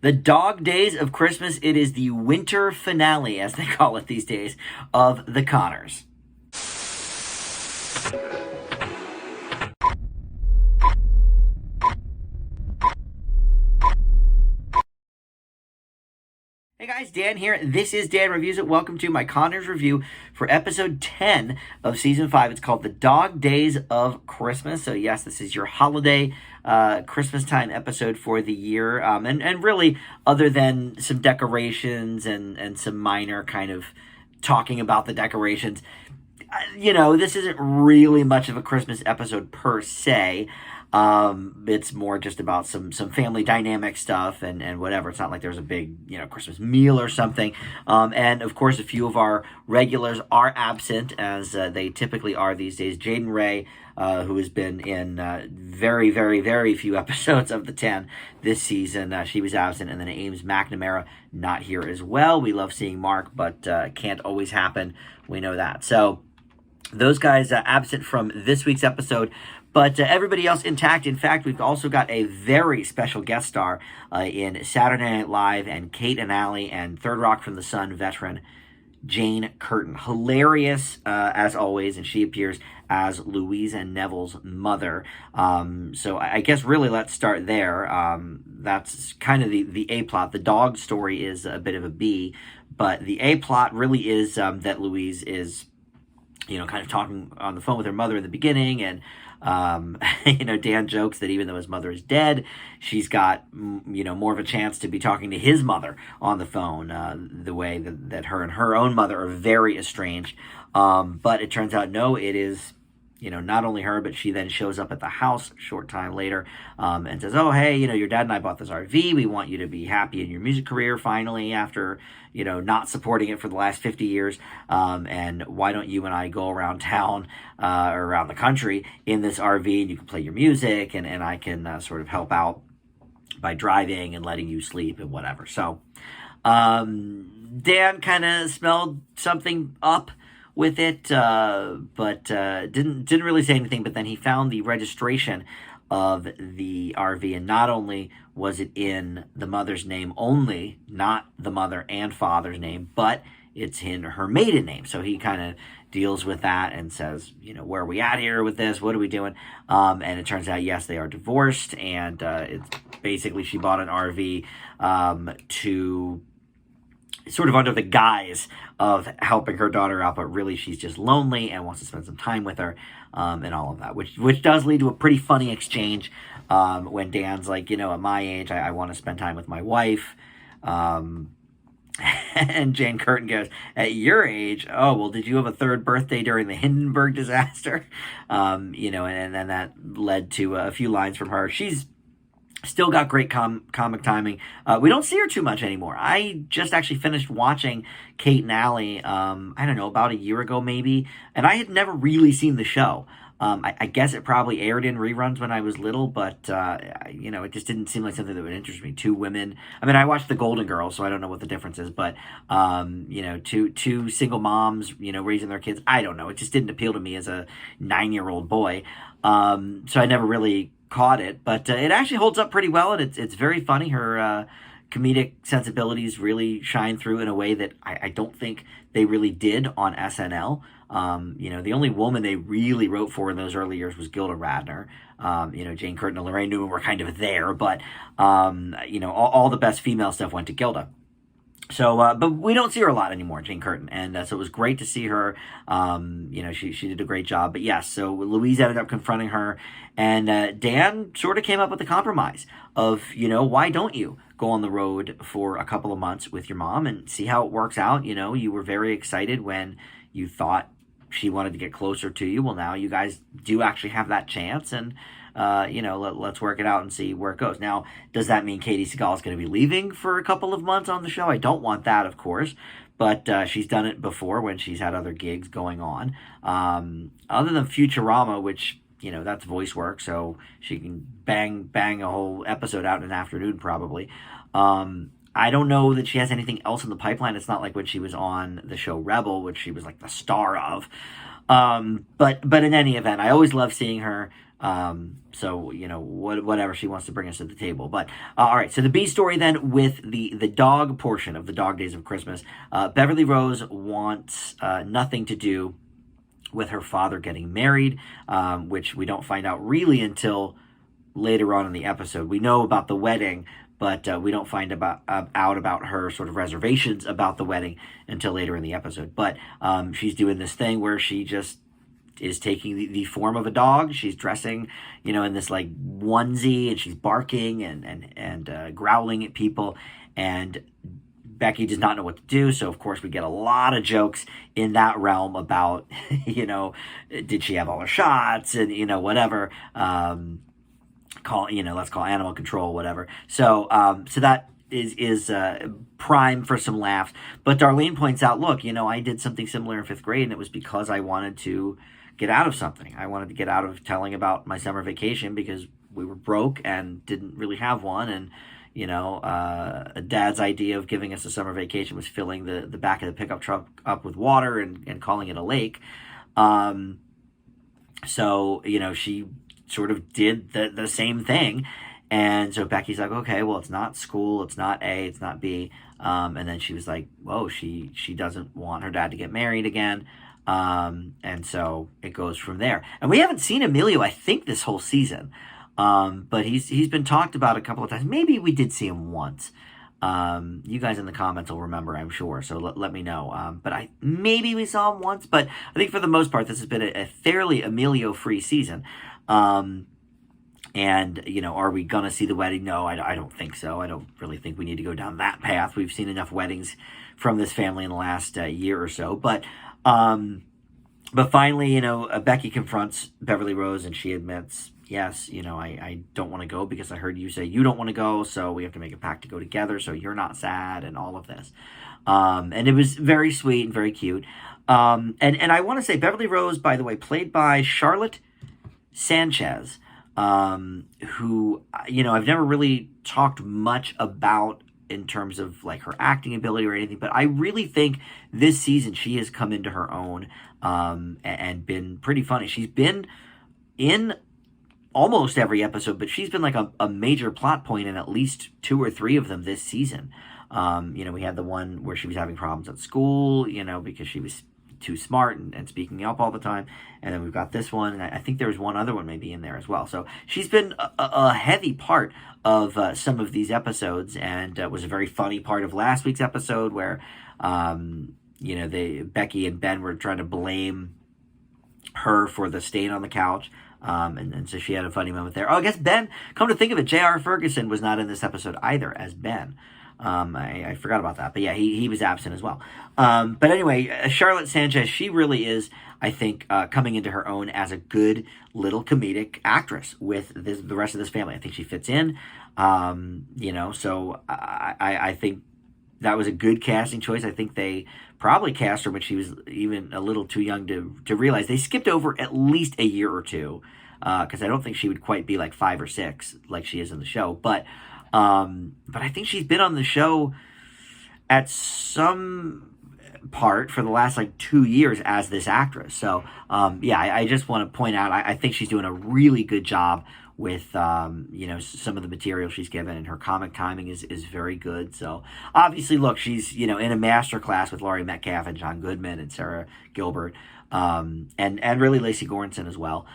The dog days of Christmas. It is the winter finale, as they call it these days, of The Conners. Hey guys, Dan here. This is Dan Reviews It. Welcome to my Conners review for episode 10 of season 5. It's called The Dog Days of Christmas. So yes, this is your holiday Christmas time episode for the year. And really, other than some decorations and some minor kind of talking about the decorations, this isn't really much of a Christmas episode per se. It's more just about some family dynamic stuff and whatever. It's not like there's a big, Christmas meal or something. And of course, a few of our regulars are absent, as they typically are these days. Jaden Ray, who has been in very, very, very few episodes of the 10 this season, she was absent. And then Ames McNamara, not here as well. We love seeing Mark, but can't always happen. We know that. So those guys absent from this week's episode. But everybody else intact. In fact, we've also got a very special guest star in Saturday Night Live and Kate and Allie and Third Rock from the Sun veteran Jane Curtin. Hilarious, as always, and she appears as Louise and Neville's mother. So I guess really let's start there. That's kind of the A-plot. The dog story is a bit of a B, but the A-plot really is that Louise is, kind of talking on the phone with her mother in the beginning, and Dan jokes that even though his mother is dead, she's got, more of a chance to be talking to his mother on the phone, the way that her and her own mother are very estranged. But it turns out, no, it is, not only her, but she then shows up at the house a short time later, and says, oh, hey, your dad and I bought this RV. We want you to be happy in your music career finally after, not supporting it for the last 50 years. And why don't you and I go around town, or around the country in this RV, and you can play your music, and I can sort of help out by driving and letting you sleep and whatever. So Dan kind of smelled something up with it, but didn't really say anything. But then he found the registration of the RV, and not only was it in the mother's name only, not the mother and father's name, but it's in her maiden name. So he kind of deals with that and says, where are we at here with this? What are we doing? And it turns out, yes, they are divorced, and it's basically she bought an RV to sort of under the guise of helping her daughter out, but really she's just lonely and wants to spend some time with her, and all of that, which does lead to a pretty funny exchange when Dan's like, at my age, I want to spend time with my wife. And Jane Curtin goes, at your age, oh, well, did you have a third birthday during the Hindenburg disaster? And then that led to a few lines from her. She's still got great comic timing. We don't see her too much anymore. I just actually finished watching Kate and Allie, I don't know, about a year ago maybe, and I had never really seen the show. I guess it probably aired in reruns when I was little, but, it just didn't seem like something that would interest me. Two women. I mean, I watched The Golden Girls, so I don't know what the difference is, but, two single moms, raising their kids. I don't know. It just didn't appeal to me as a 9-year-old boy. So I never really caught it, but it actually holds up pretty well, and it's very funny. Her comedic sensibilities really shine through in a way that I don't think they really did on SNL. The only woman they really wrote for in those early years was Gilda Radner. Jane Curtin and Lorraine Newman were kind of there, but all the best female stuff went to Gilda. So, but we don't see her a lot anymore, Jane Curtin, and so it was great to see her. She did a great job. But yes, so Louise ended up confronting her, and Dan sort of came up with a compromise of, why don't you go on the road for a couple of months with your mom and see how it works out? You were very excited when you thought she wanted to get closer to you. Well, now you guys do actually have that chance, and let's work it out and see where it goes. Now, does that mean Katie Seagal is going to be leaving for a couple of months on the show? I don't want that, of course, but she's done it before when she's had other gigs going on. Other than Futurama, which, that's voice work, so she can bang a whole episode out in an afternoon probably. I don't know that she has anything else in the pipeline. It's not like when she was on the show Rebel, which she was like the star of. But in any event, I always love seeing her. So, whatever she wants to bring us to the table. But, all right. So the B story then with the dog portion of the Dog Days of Christmas. Beverly Rose wants nothing to do with her father getting married, which we don't find out really until later on in the episode. We know about the wedding, but we don't find out about her sort of reservations about the wedding until later in the episode. But she's doing this thing where she just is taking the form of a dog. She's dressing, in this like onesie, and she's barking and growling at people. And Becky does not know what to do. So, of course, we get a lot of jokes in that realm about, did she have all her shots and, whatever. Let's call animal control, whatever. So that is prime for some laughs. But Darlene points out, look, I did something similar in 5th grade, and it was because I wanted to get out of something. I wanted to get out of telling about my summer vacation because we were broke and didn't really have one. And, a dad's idea of giving us a summer vacation was filling the back of the pickup truck up with water and calling it a lake. So, she sort of did the same thing. And so Becky's like, okay, well, it's not school, it's not A, it's not B. And then she was like, whoa, she doesn't want her dad to get married again. And so it goes from there. And we haven't seen Emilio, I think, this whole season. But he's been talked about a couple of times. Maybe we did see him once. You guys in the comments will remember, I'm sure. So let me know. But maybe we saw him once. But I think for the most part, this has been a fairly Emilio-free season. And, are we going to see the wedding? No, I don't think so. I don't really think we need to go down that path. We've seen enough weddings from this family in the last year or so. But finally, Becky confronts Beverly Rose, and she admits, yes, I don't want to go because I heard you say you don't want to go, so we have to make a pact to go together so you're not sad and all of this. And it was very sweet and very cute. And I want to say Beverly Rose, by the way, played by Charlotte Sanchez, who, I've never really talked much about in terms of like her acting ability or anything, but I really think this season she has come into her own and been pretty funny. She's been in almost every episode, but she's been like a major plot point in at least 2 or 3 of them this season. We had the one where she was having problems at school, because she was too smart and speaking up all the time. And then we've got this one, and I think there was one other one maybe in there as well. So she's been a heavy part of some of these episodes, and was a very funny part of last week's episode where, Becky and Ben were trying to blame her for the stain on the couch. And so she had a funny moment there. Oh, I guess Ben, come to think of it, J.R. Ferguson was not in this episode either as Ben. I forgot about that. But yeah, he was absent as well. But anyway, Charlotte Sanchez, she really is, I think, coming into her own as a good little comedic actress with the rest of this family. I think she fits in, so I think that was a good casting choice. I think they probably cast her when she was even a little too young to realize. They skipped over at least a year or two, because I don't think she would quite be like 5 or 6 like she is in the show. But I think she's been on the show at some part for the last like 2 years as this actress. So I just want to point out, I think she's doing a really good job with some of the material she's given, and her comic timing is very good. So obviously, look, she's in a master class with Laurie Metcalf and John Goodman and Sarah Gilbert, and really Lacey Goranson as well.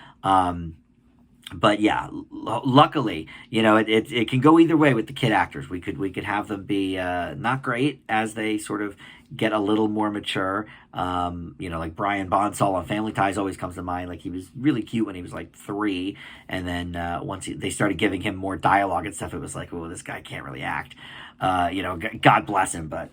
But yeah, luckily, it can go either way with the kid actors. We could have them be not great as they sort of get a little more mature. Like Brian Bonsall on Family Ties always comes to mind. Like, he was really cute when he was like 3, and then once they started giving him more dialogue and stuff, it was like, oh, this guy can't really act. God bless him. But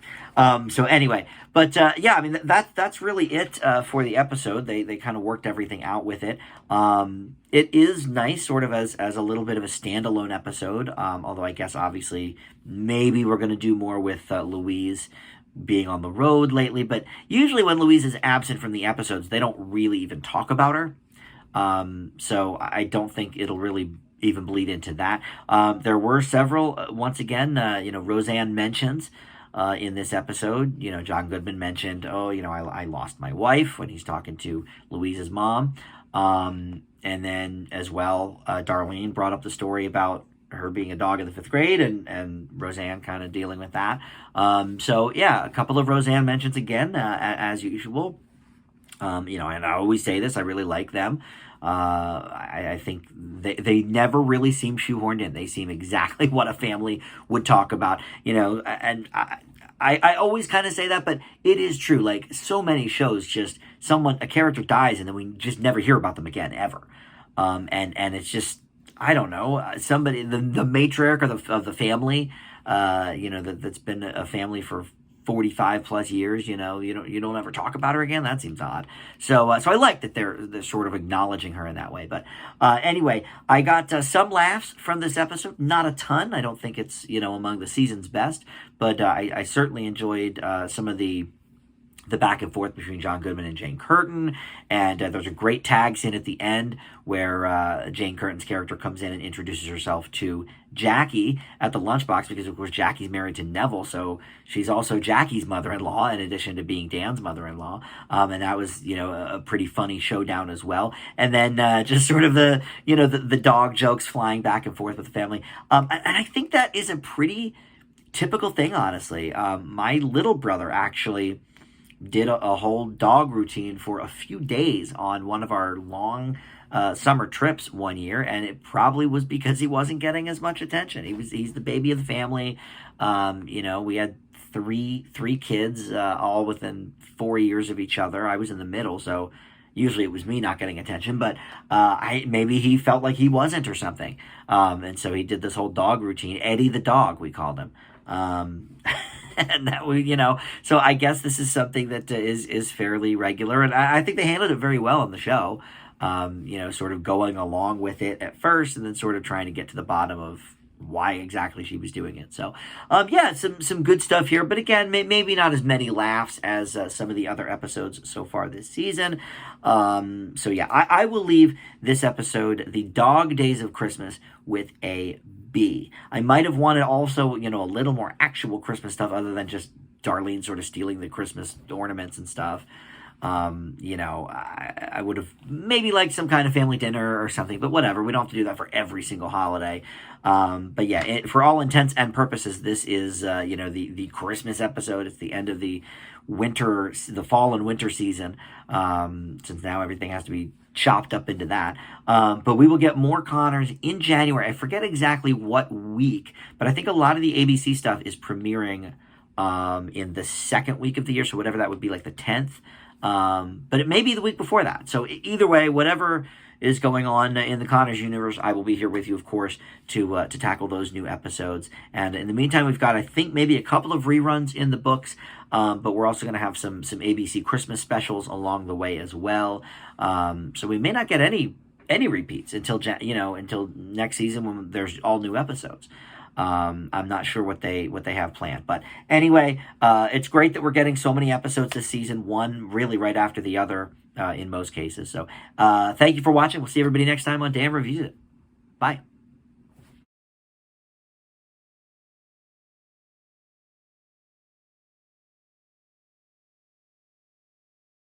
so anyway, but I mean that's really it for the episode. They kind of worked everything out with it. It is nice, sort of as a little bit of a standalone episode. Although I guess obviously maybe we're going to do more with Louise being on the road lately. But usually when Louise is absent from the episodes, they don't really even talk about her. So I don't think it'll really even bleed into that. There were several, once again, Roseanne mentions in this episode, John Goodman mentioned, I lost my wife when he's talking to Louise's mom. And then as well, Darlene brought up the story about her being a dog in the 5th grade, and Roseanne kind of dealing with that. So yeah, a couple of Roseanne mentions again, as usual. And I always say this, I really like them. I think they never really seem shoehorned in. They seem exactly what a family would talk about, and I always kind of say that, but it is true. Like, so many shows, just a character dies and then we just never hear about them again, ever. And it's just, I don't know, somebody, the matriarch of the family, that's been a family for 45 plus years, you don't ever talk about her again. That seems odd. So I like that they're sort of acknowledging her in that way. But anyway, I got some laughs from this episode. Not a ton. I don't think it's among the season's best, but I certainly enjoyed some of the back and forth between John Goodman and Jane Curtin. And there's a great tag scene at the end where Jane Curtin's character comes in and introduces herself to Jackie at the lunchbox, because of course Jackie's married to Neville, so she's also Jackie's mother-in-law in addition to being Dan's mother-in-law. And that was a pretty funny showdown as well. And then just sort of the dog jokes flying back and forth with the family. And I think that is a pretty typical thing, honestly. My little brother actually did a whole dog routine for a few days on one of our long summer trips one year, and it probably was because he wasn't getting as much attention. He's the baby of the family. We had three kids, all within 4 years of each other. I was in the middle, so usually it was me not getting attention, but maybe he felt like he wasn't or something. And so he did this whole dog routine. Eddie the dog, we called him. And that so I guess this is something that is fairly regular, and I think they handled it very well on the show. Sort of going along with it at first, and then sort of trying to get to the bottom of why exactly she was doing it. So, some good stuff here, but again, maybe not as many laughs as some of the other episodes so far this season. I will leave this episode, The Dog Days of Christmas, with a B. I might have wanted also, a little more actual Christmas stuff other than just Darlene sort of stealing the Christmas ornaments and stuff. I would have maybe liked some kind of family dinner or something, but whatever. We don't have to do that for every single holiday. But yeah, for all intents and purposes, this is, the Christmas episode. It's the end of the fall and winter season, since now everything has to be chopped up into that. But we will get more Connors in January. I forget exactly what week, but I think a lot of the ABC stuff is premiering in the second week of the year, so whatever that would be, like the 10th. But it may be the week before that. So either way, whatever is going on in the Connors universe, I will be here with you, of course, to tackle those new episodes. And in the meantime, we've got, I think, maybe a couple of reruns in the books, but we're also going to have some ABC Christmas specials along the way as well. So we may not get any repeats until next season when there's all new episodes. I'm not sure what they have planned, but anyway, it's great that we're getting so many episodes this season, one really right after the other, in most cases. So, thank you for watching. We'll see everybody next time on Dan Reviews It. Bye.